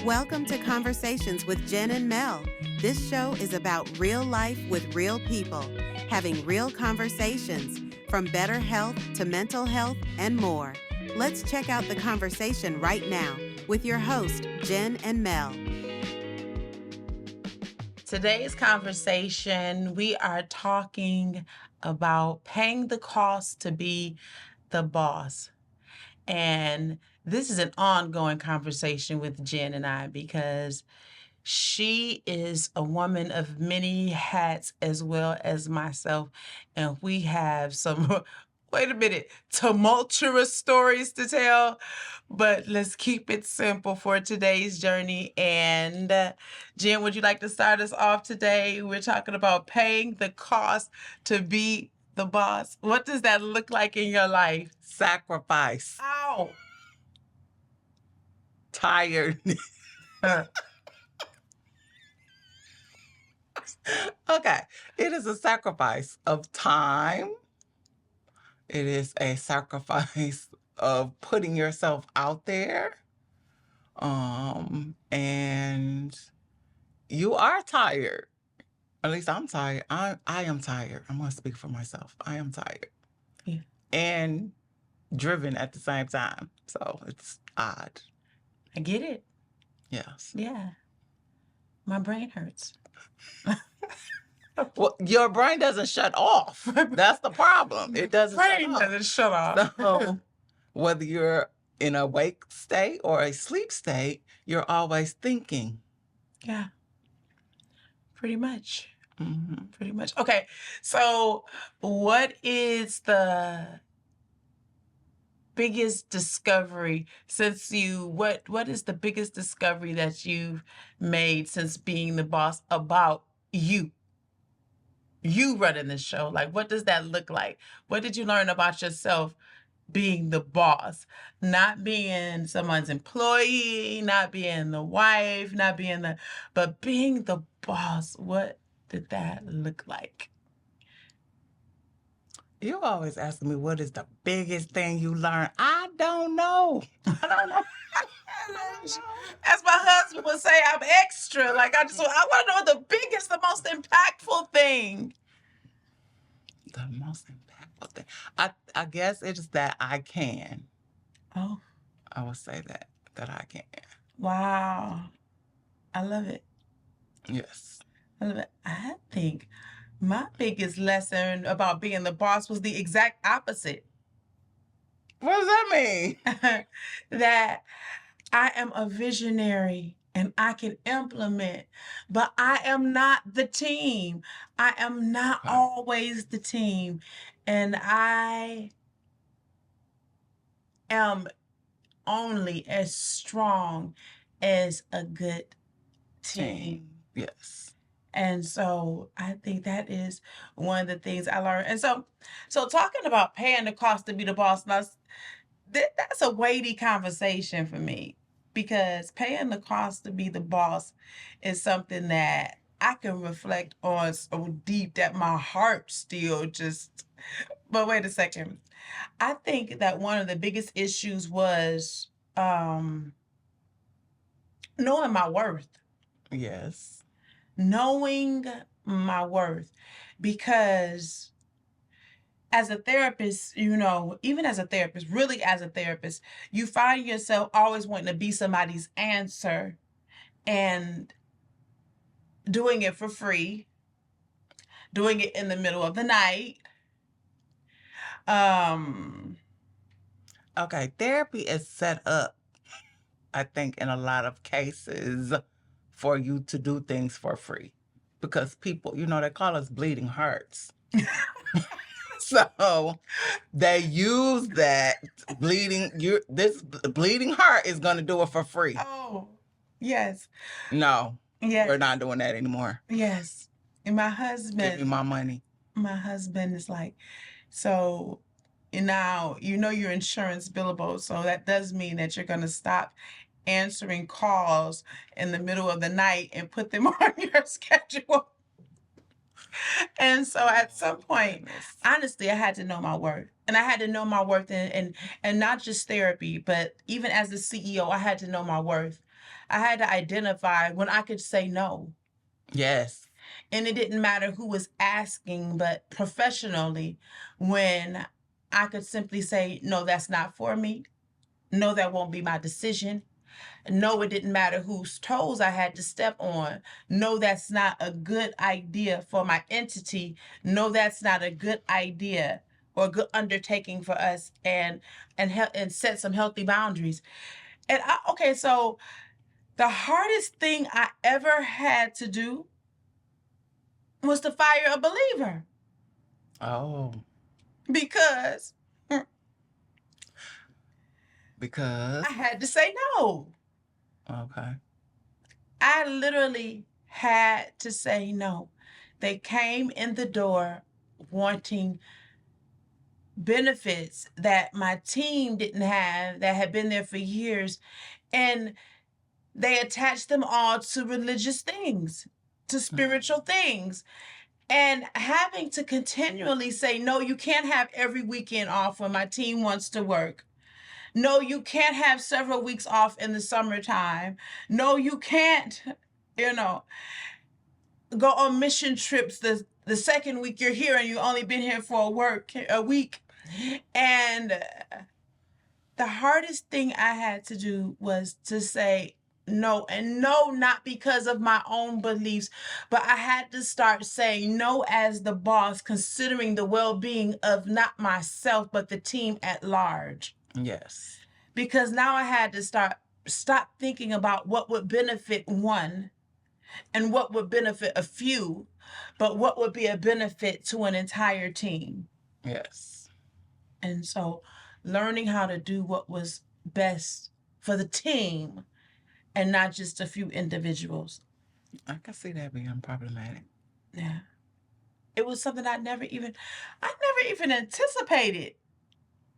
Welcome to Conversations with Jen and Mel. This show is about real life with real people, having real conversations, from better health to mental health and more. Let's check out the conversation right now with your host, Jen and Mel. Today's conversation, we are talking about paying the cost to be the boss. And this is an ongoing conversation with Jen and I because she is a woman of many hats as well as myself. And we have some, wait a minute, tumultuous stories to tell. But let's keep it simple for today's journey. And Jen, would you like to start us off today? We're talking about paying the cost to be the boss. What does that look like in your life? Sacrifice. Ow! Tired. Okay. It is a sacrifice of time. It is a sacrifice of putting yourself out there. And you are tired. At least I'm tired. I am tired. I'm going to speak for myself. I am tired. Yeah. And driven at the same time. So it's odd. I get it. Yes. Yeah. My brain hurts. Well, your brain doesn't shut off. That's the problem. It doesn't Brain shut off. doesn't shut off. So whether you're in a wake state or a sleep state, you're always thinking. Yeah. Pretty much. Mm-hmm. Pretty much. Okay. So what is the biggest discovery what is the biggest discovery that you've made since being the boss about you running the show? Like, what does that look like? What did you learn about yourself being the boss, not being someone's employee, not being the wife, but being the boss? What did that look like? You always asking me what is the biggest thing you learned. I don't know. I don't know. As my husband would say, I'm extra. Like, I want to know the biggest, the most impactful thing. The most impactful thing. I guess it's that I can. Oh, I would say that I can. wow. I love it. Yes. I love it. I think my biggest lesson about being the boss was the exact opposite. What does that mean? That I am a visionary and I can implement, but I am not the team. I am not Okay. always the team. And I am only as strong as a good team. Yes. And so I think that is one of the things I learned. And so talking about paying the cost to be the boss, now, that's a weighty conversation for me, because paying the cost to be the boss is something that I can reflect on so deep that my heart still just, but wait a second. I think that one of the biggest issues was knowing my worth. Yes. Knowing my worth, because as a therapist, even as a therapist, really as a therapist, you find yourself always wanting to be somebody's answer and doing it for free, doing it in the middle of the night. Okay, therapy is set up, I think, in a lot of cases for you to do things for free, because people, they call us bleeding hearts. So they use that this bleeding heart is going to do it for free. Oh, yes. No, Yes. we're not doing that anymore. Yes. And my husband. Give me my money. My husband is like, so now your insurance billable, so that does mean that you're going to stop answering calls in the middle of the night and put them on your schedule. And so at some point, honestly, I had to know my worth. And I had to know my worth and not just therapy, but even as the CEO, I had to know my worth. I had to identify when I could say no. Yes. And it didn't matter who was asking, but professionally, when I could simply say, no, that's not for me. No, that won't be my decision. No, it didn't matter whose toes I had to step on. No, that's not a good idea for my entity. No, that's not a good idea or a good undertaking for us, and set some healthy boundaries. Okay, so the hardest thing I ever had to do was to fire a believer Oh. because Because. I had to say no. Okay. I literally had to say no. They came in the door wanting benefits that my team didn't have, that had been there for years, and they attached them all to religious things, to spiritual things. And having to continually say, no, you can't have every weekend off when my team wants to work. No, you can't have several weeks off in the summertime. No, you can't, you know, go on mission trips the second week you're here and you only been here for a week. And the hardest thing I had to do was to say no, and no, not because of my own beliefs, but I had to start saying no as the boss, considering the well-being of not myself, but the team at large. Yes. Because now I had to stop thinking about what would benefit one and what would benefit a few, but what would be a benefit to an entire team. Yes. And so learning how to do what was best for the team and not just a few individuals. I can see that being problematic. Yeah. It was something I never even anticipated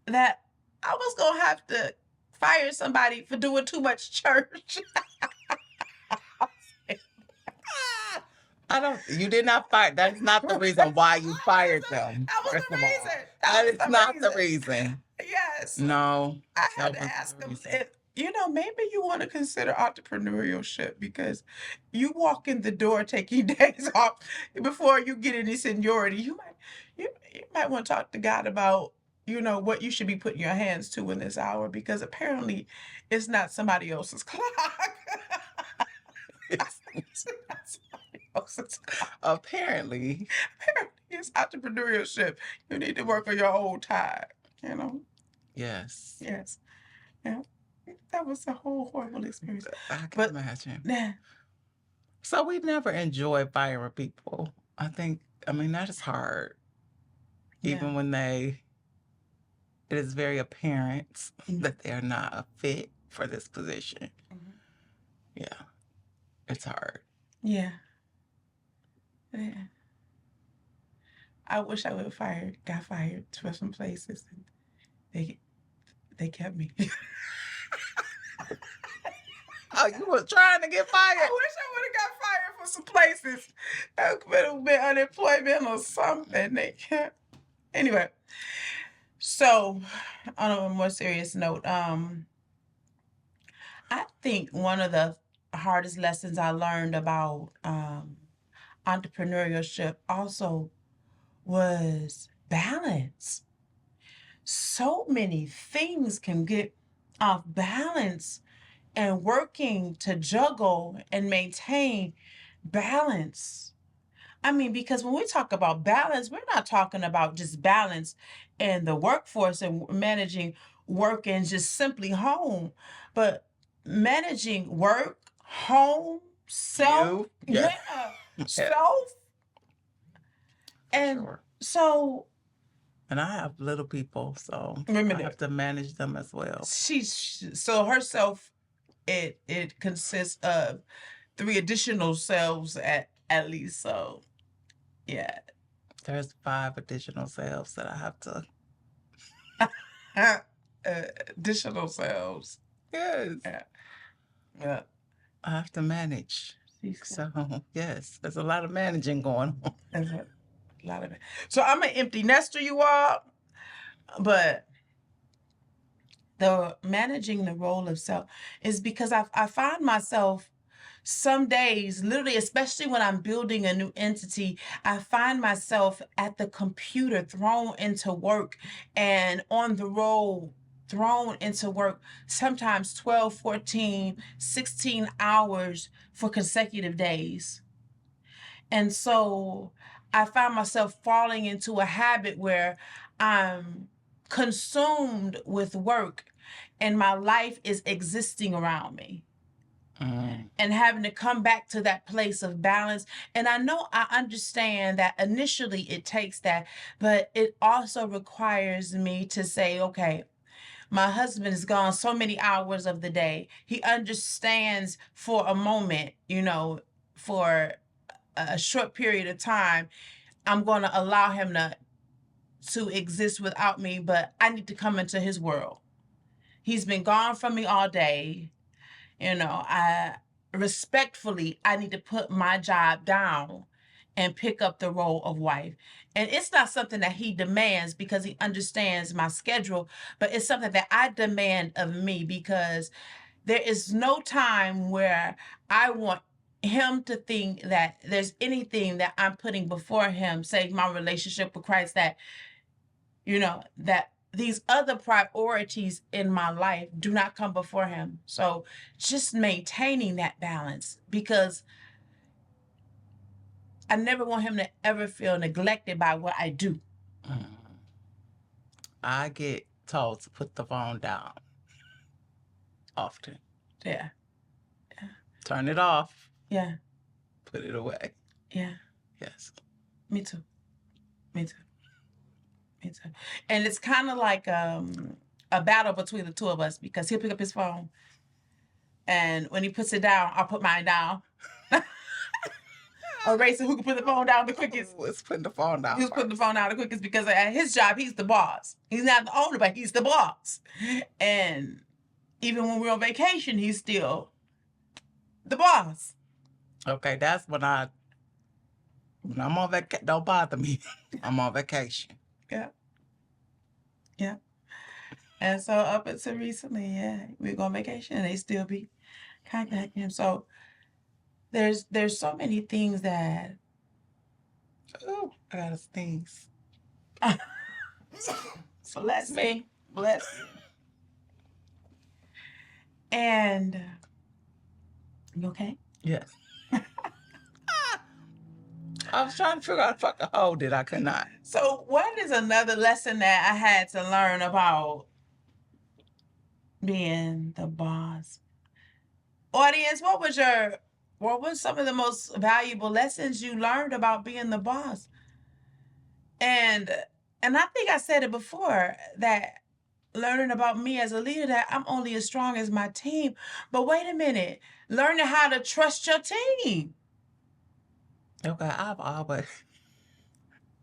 that I was going to have to fire somebody for doing too much church. You did not fire. That's not the reason why you fired them. That was first the of all. reason. That was is the not the reason. reason. Yes. No. I had that to wasn't ask the them, reason. maybe you want to consider entrepreneurship because you walk in the door taking days off before you get any seniority. You might want to talk to God about, what you should be putting your hands to in this hour, because apparently it's not somebody else's clock. It's not somebody else's clock. apparently. It's entrepreneurship. You need to work on your own time, Yes. Yes. Yeah. That was a whole horrible experience. I can imagine. Yeah. So we never enjoy firing people. That is hard. Yeah. Even when it is very apparent that they're not a fit for this position. Mhm. Yeah. It's hard. Yeah. Yeah. I wish I would have got fired for some places. And they kept me. Oh, you were trying to get fired? I wish I would have got fired for some places. That could have been unemployment or something. They kept. Anyway. So, on a more serious note, I think one of the hardest lessons I learned about entrepreneurship also was balance. So many things can get off balance, and working to juggle and maintain balance. Because when we talk about balance, we're not talking about just balance in the workforce and managing work and just simply home, but managing work, home, self. Yeah. Self. And sure. So. And I have little people, so Wait a I minute. have to manage them as well. So herself, it consists of 3 additional selves at least. So, yeah. There's 5 additional selves that I have to. Additional selves. Yes. Yeah. I have to manage. So, yes, there's a lot of managing going on. There's a lot of it. So I'm an empty nester, you all, but the managing the role of self is because I find myself some days, literally, especially when I'm building a new entity, I find myself at the computer thrown into work and on the road thrown into work, sometimes 12, 14, 16 hours for consecutive days. And so I find myself falling into a habit where I'm consumed with work and my life is existing around me. And having to come back to that place of balance. And I understand that initially it takes that, but it also requires me to say, okay, my husband is gone so many hours of the day. He understands for a moment, for a short period of time, I'm going to allow him to exist without me, but I need to come into his world. He's been gone from me all day. I respectfully, I need to put my job down and pick up the role of wife. And it's not something that he demands because he understands my schedule, but it's something that I demand of me because there is no time where I want him to think that there's anything that I'm putting before him, say my relationship with Christ, that these other priorities in my life do not come before him. So just maintaining that balance because I never want him to ever feel neglected by what I do. I get told to put the phone down often. Yeah. Turn it off. Yeah. Put it away. Yeah. Yes. Me too. Me too. Me too. And it's kind of like a battle between the two of us because he'll pick up his phone, and when he puts it down, I'll put mine down. A racer who can put the phone down the quickest. Who's putting the phone down? He was putting the phone down the quickest because at his job, he's the boss. He's not the owner, but he's the boss. And even when we're on vacation, he's still the boss. Okay, that's when I'm on vacation. Don't bother me. I'm on vacation. Yeah. Yeah. And so up until recently, yeah, we go on vacation and they still be contacting him. So there's so many things that Oh, I gotta sneeze. bless me. Bless. And you okay? Yes. I was trying to figure out if I could hold it. I could not. So what is another lesson that I had to learn about being the boss? Audience, what was some of the most valuable lessons you learned about being the boss? And I think I said it before that learning about me as a leader that I'm only as strong as my team. But wait a minute, learning how to trust your team. Okay,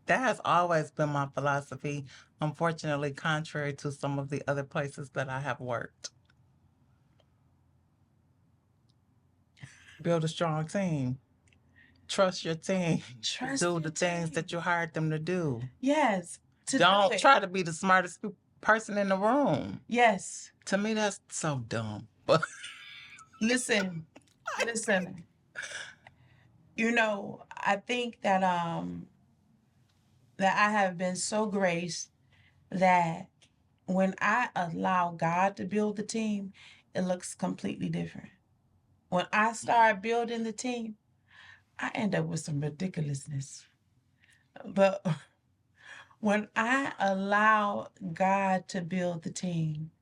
that has always been my philosophy. Unfortunately, contrary to some of the other places that I have worked. Build a strong team. Trust your team. Do the things that you hired them to do. Yes. Don't try to be the smartest person in the room. Yes. To me, that's so dumb. But listen. I think that that I have been so graced that when I allow God to build the team, it looks completely different. When I start building the team, I end up with some ridiculousness. But when I allow God to build the team,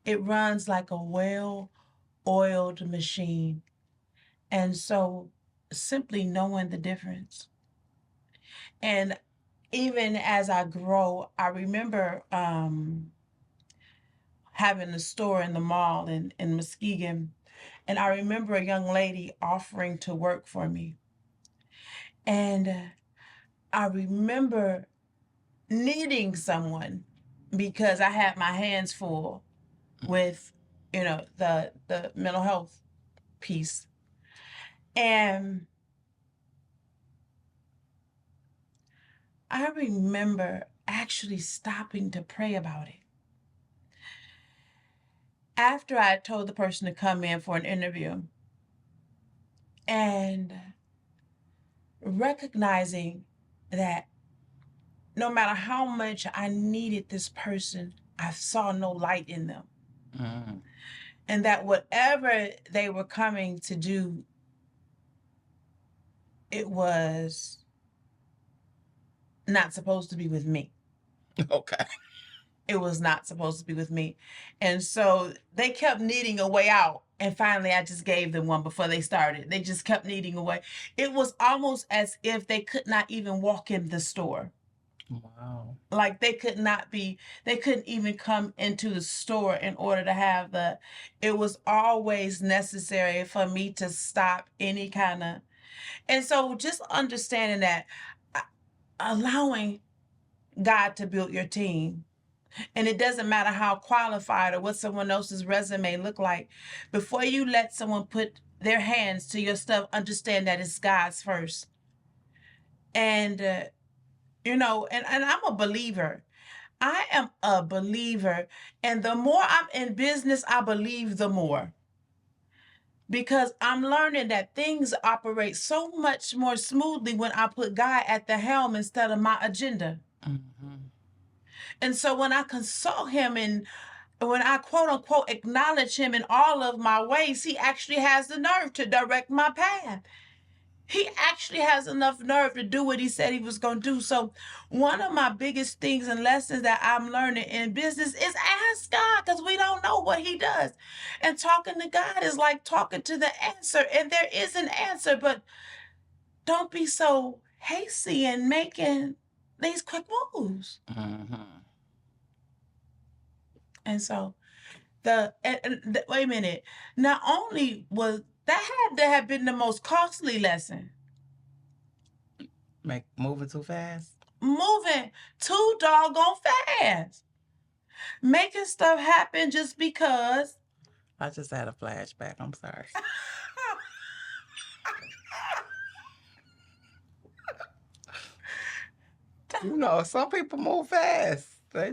it runs like a well-oiled machine. And so simply knowing the difference. And even as I grow, I remember having a store in the mall in Muskegon. And I remember a young lady offering to work for me. And I remember needing someone because I had my hands full with, the mental health piece. And I remember actually stopping to pray about it. After I told the person to come in for an interview and recognizing that no matter how much I needed this person, I saw no light in them. Mm. And that whatever they were coming to do, it was not supposed to be with me. Okay. It was not supposed to be with me. And so they kept needing a way out. And finally, I just gave them one before they started. They just kept needing a way. It was almost as if they could not even walk in the store. Wow. Like they couldn't even come into the store in order to have it was always necessary for me to stop any kind of. And so just understanding that, allowing God to build your team. And it doesn't matter how qualified or what someone else's resume look like. Before you let someone put their hands to your stuff, understand that it's God's first. And, and I'm a believer. I am a believer. And the more I'm in business, I believe the more. Because I'm learning that things operate so much more smoothly when I put God at the helm instead of my agenda. Mm-hmm. And so when I consult him and when I quote unquote acknowledge him in all of my ways, he actually has the nerve to direct my path. He actually has enough nerve to do what he said he was going to do. So one of my biggest things and lessons that I'm learning in business is ask God, because we don't know what he does. And talking to God is like talking to the answer. And there is an answer, but don't be so hasty in making these quick moves. Mm-hmm. And so wait a minute. Not only was that had to have been the most costly lesson. Moving too fast. Moving too doggone fast. Making stuff happen just because. I just had a flashback. I'm sorry. You know, some people move fast. They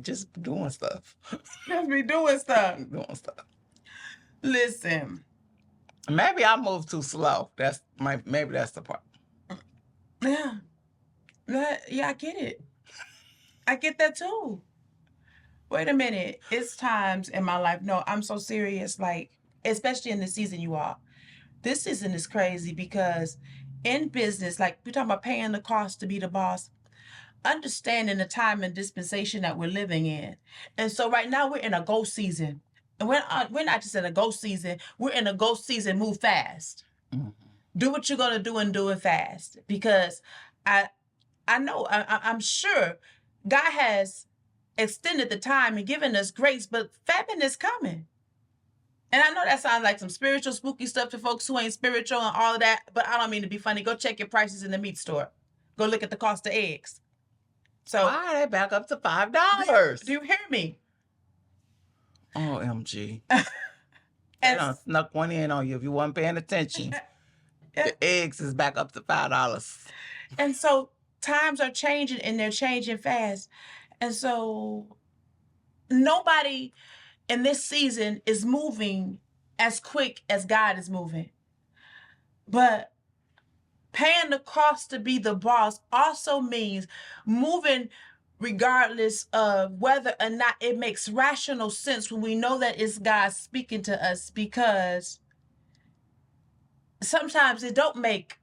just doing stuff. Just be doing stuff. Doing stuff. Listen. Maybe I move too slow. Maybe that's the part. Yeah. Yeah, I get it. I get that too. Wait a minute. It's times in my life. No, I'm so serious. Like, especially in the season you are. This season is crazy because in business, like we're talking about paying the cost to be the boss, understanding the time and dispensation that we're living in. And so right now we're in a go season. And we're not just in a go season, we're in a go season, move fast. Mm-hmm. Do what you're gonna do and do it fast. Because I know, I'm sure God has extended the time and given us grace, but famine is coming. And I know that sounds like some spiritual, spooky stuff to folks who ain't spiritual and all of that, but I don't mean to be funny. Go check your prices in the meat store. Go look at the cost of eggs. So why are they back up to $5? do you hear me? OMG. They done snuck one in on you if you weren't paying attention. The eggs is back up to $5. And so times are changing and they're changing fast. And so nobody in this season is moving as quick as God is moving. But paying the cost to be the boss also means moving regardless of whether or not it makes rational sense when we know that it's God speaking to us, because sometimes it don't make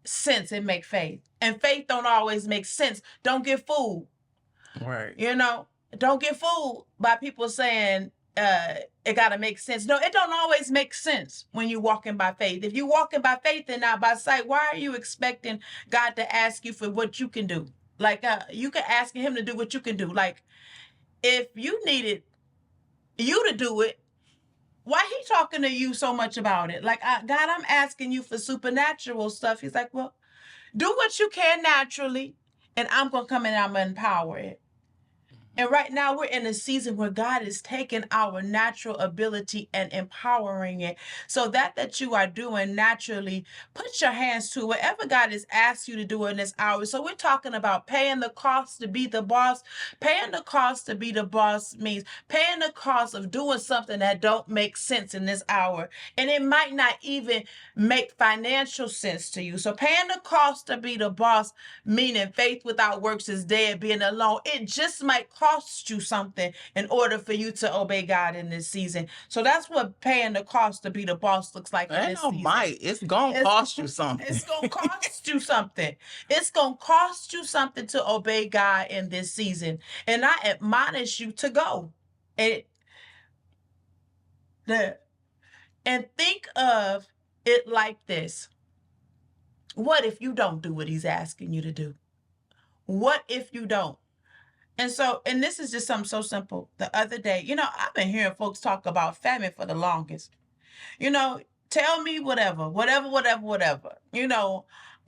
sense, it make faith. And faith don't always make sense. Don't get fooled. Right. Don't get fooled by people saying it gotta make sense. No, it don't always make sense when you're walking by faith. If you're walking by faith and not by sight, why are you expecting God to ask you for what you can do? Like you can ask him to do what you can do. Like if you needed you to do it, why he talking to you so much about it? Like God, I'm asking you for supernatural stuff. He's like, well, do what you can naturally, and I'm gonna come in and I'm gonna empower it. And right now we're in a season where God is taking our natural ability and empowering it. So that you are doing naturally, put your hands to whatever God has asked you to do in this hour. So we're talking about paying the cost to be the boss. Paying the cost to be the boss means paying the cost of doing something that don't make sense in this hour. And it might not even make financial sense to you. So paying the cost to be the boss, meaning faith without works is dead, being alone. It just might cost you something in order for you to obey God in this season. So that's what paying the cost to be the boss looks like in Ain't this no season. might. It's gonna cost you something. It's going to cost you something. It's going to cost you something to obey God in this season. And I admonish you to go. And, and think of it like this. What if you don't do what he's asking you to do? What if you don't? And so, and this is just something so simple. The other day, I've been hearing folks talk about famine for the longest. Tell me whatever.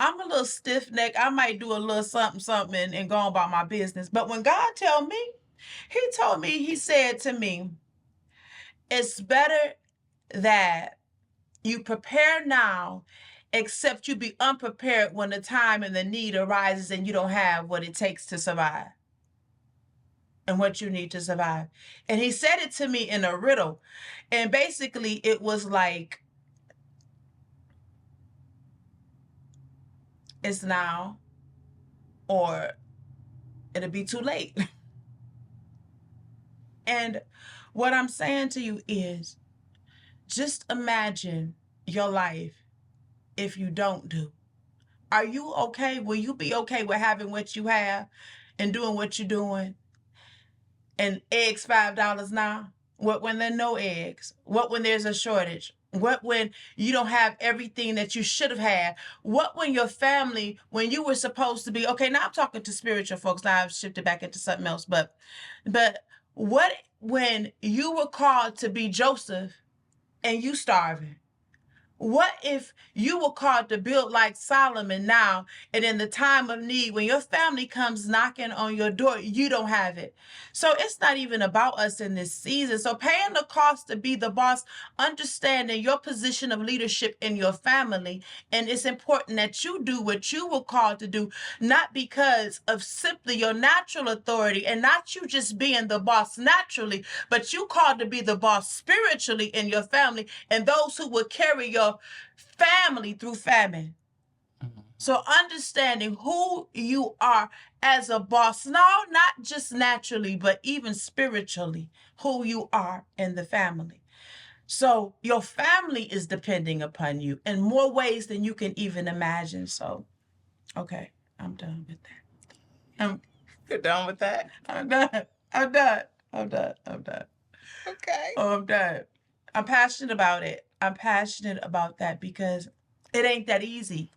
I'm a little stiff neck. I might do a little something and go on about my business. But when God he said to me, it's better that you prepare now, except you be unprepared when the time and the need arises and you don't have what it takes to survive and what you need to survive. And he said it to me in a riddle. And basically it was like, it's now or it'll be too late. And what I'm saying to you is just imagine your life if you don't do. Are you okay? Will you be okay with having what you have and doing what you're doing? And eggs $5 now? What when there are no eggs? What when there's a shortage? What when you don't have everything that you should have had? What when your family, when you were supposed to be, okay, now I'm talking to spiritual folks, now I've shifted back into something else, but what when you were called to be Joseph and you starving? What if you were called to build like Solomon now, and in the time of need, when your family comes knocking on your door, you don't have it? So it's not even about us in this season. So paying the cost to be the boss, understanding your position of leadership in your family, and it's important that you do what you were called to do, not because of simply your natural authority and not you just being the boss naturally, but you called to be the boss spiritually in your family and those who will carry your family through famine. So understanding who you are as a boss, no, not just naturally, but even spiritually, who you are in the family. So your family is depending upon you in more ways than you can even imagine. So, okay, I'm done with that. You're done with that? I'm done. I'm done. Okay. Oh, I'm done. I'm passionate about it. I'm passionate about that because it ain't that easy.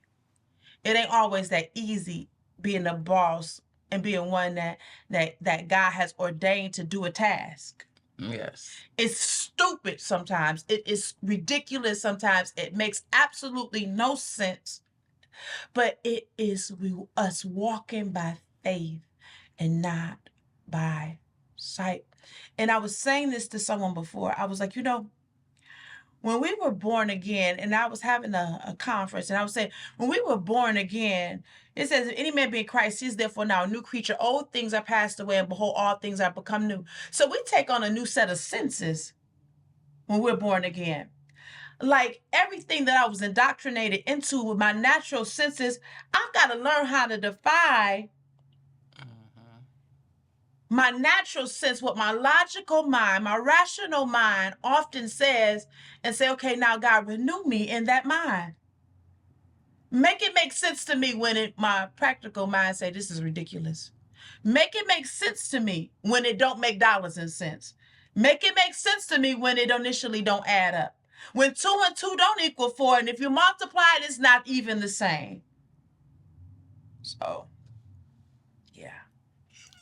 It ain't always that easy being a boss and being one that God has ordained to do a task. Yes. It's stupid sometimes. It is ridiculous sometimes. It makes absolutely no sense. But it is us walking by faith and not by sight. And I was saying this to someone before. I was like, when we were born again, and I was having a conference, and I was saying, when we were born again, it says, if any man be in Christ, he is therefore now a new creature. Old things are passed away, and behold, all things are become new. So we take on a new set of senses when we're born again. Like everything that I was indoctrinated into with my natural senses, I've got to learn how to defy my natural sense, what my logical mind, my rational mind often says, and say, okay, now God, renew me in that mind. Make it make sense to me when my practical mind say this is ridiculous. Make it make sense to me when it don't make dollars and cents. Make it make sense to me when it initially don't add up. When 2 and 2 don't equal 4, and if you multiply it, it's not even the same. So, yeah.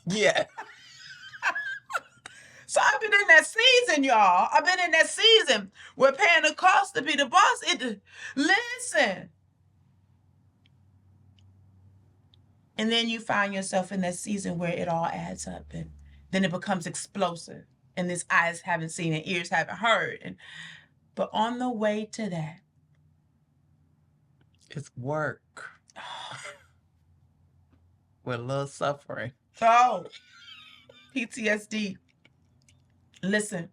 Yeah. So I've been in that season, y'all. I've been in that season where paying the cost to be the boss. Listen. And then you find yourself in that season where it all adds up and then it becomes explosive, and this eyes haven't seen and ears haven't heard. But on the way to that, It's work with a little suffering. oh, PTSD. Listen.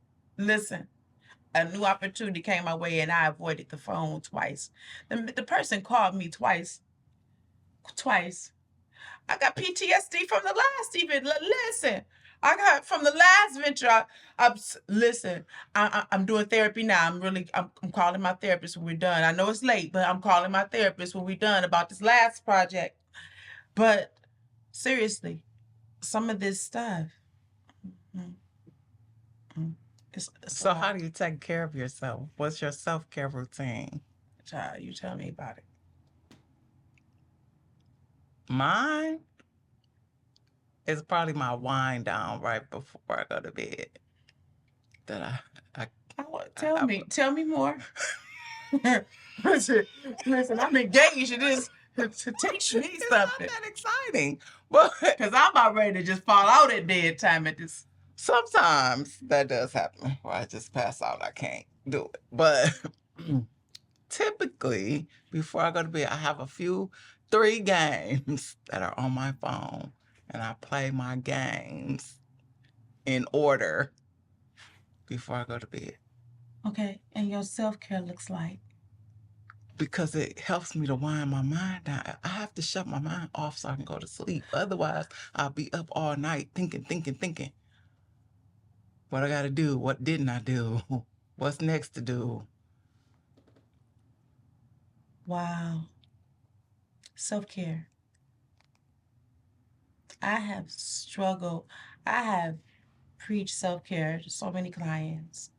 A new opportunity came my way and I avoided the phone twice. The person called me twice. I got PTSD from the last even. Listen, I got from the last venture. Listen, I'm doing therapy now. I'm calling my therapist when we're done. I know it's late, but I'm calling my therapist when we're done about this last project. But seriously, some of this stuff. It's So how do you take care of yourself? What's your self-care routine? Child, you tell me about it. Mine is probably my wind down right before I go to bed. That Tell me more. listen, I'm engaged in this to teach me it's something. not that exciting, but Because I'm about ready to just fall out at bedtime at this. sometimes that does happen where I just pass out. I can't do it. But typically, before I go to bed, I have 3 games that are on my phone, and I play my games in order before I go to bed. Okay, and your self-care looks like? Because it helps me to wind my mind down. I have to shut my mind off so I can go to sleep. Otherwise, I'll be up all night thinking. What I got to do? What didn't I do? What's next to do? Wow. Self-care. I have struggled. I have preached self-care to so many clients.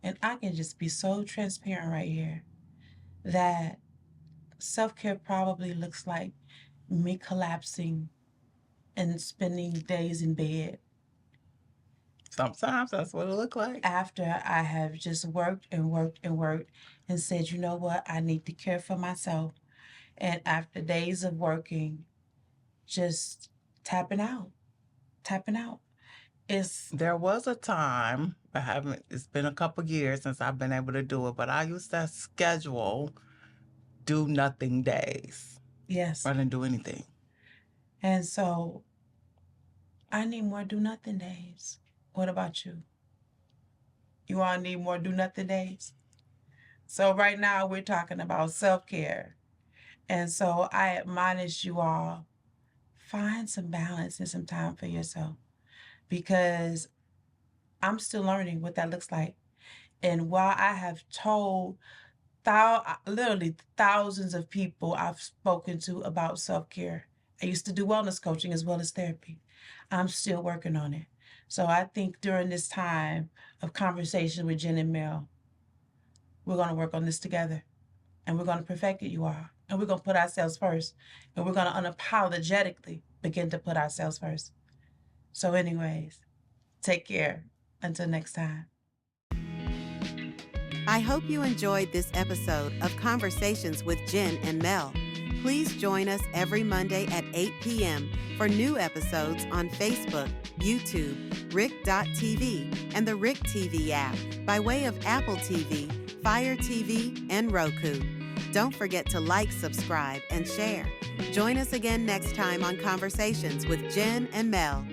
And I can just be so transparent right here that self-care probably looks like me collapsing and spending days in bed. Sometimes that's what it looks like. After I have just worked and said, you know what, I need to care for myself. And after days of working, just tapping out. There was a time, it's been a couple years since I've been able to do it, but I used to schedule do nothing days. Yes. I didn't do anything. And so I need more do nothing days. What about you? You all need more do nothing days? So right now we're talking about self-care. And so I admonish you all, find some balance and some time for yourself, because I'm still learning what that looks like. And while I have told literally thousands of people I've spoken to about self-care, I used to do wellness coaching as well as therapy. I'm still working on it. So I think during this time of conversation with Jen and Mel, we're going to work on this together, and we're going to perfect it, you all. And we're going to put ourselves first, and we're going to unapologetically begin to put ourselves first. So anyways, take care. Until next time. I hope you enjoyed this episode of Conversations with Jen and Mel. Please join us every Monday at 8 p.m. for new episodes on Facebook, YouTube, Rick.tv, and the Rick TV app by way of Apple TV, Fire TV, and Roku. Don't forget to like, subscribe, and share. Join us again next time on Conversations with Jen and Mel.